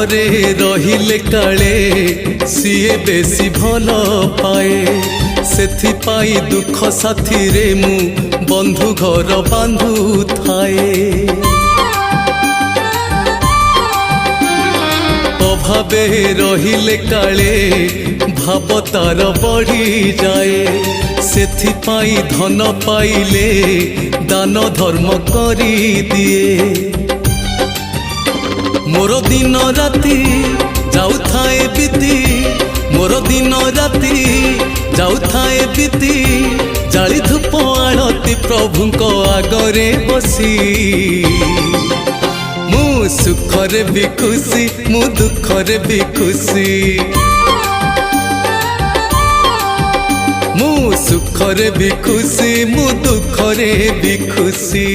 ପାଖରେ ରହିଲେ କାଳେ ସିଏ ବେଶୀ ଭଲ ପାଏ। ସେଥିପାଇଁ ଦୁଃଖ ସାଥିରେ ମୁଁ ବନ୍ଧୁ ଘର ବାନ୍ଧୁଥାଏ। ଅଭାବେ ରହିଲେ କାଳେ ଭାବ ତାର ବଢ଼ିଯାଏ। ସେଥିପାଇଁ ଧନ ପାଇଲେ ଦାନ ଧର୍ମ କରିଦିଏ। ମୋର ଦିନ ରାତି ଯାଉଥାଏ ବିତି, ମୋର ଦିନ ରାତି ଯାଉଥାଏ ବିତି, ଜାଳି ଧୂପ ଆଳତି ପ୍ରଭୁଙ୍କ ଆଗରେ ବସି। ମୁଁ ସୁଖରେ ବି ଖୁସି, ମୁଁ ଦୁଃଖରେ ବି ଖୁସି। ମୁଁ ସୁଖରେ ବି ଖୁସି, ମୁଁ ଦୁଃଖରେ ବି ଖୁସି।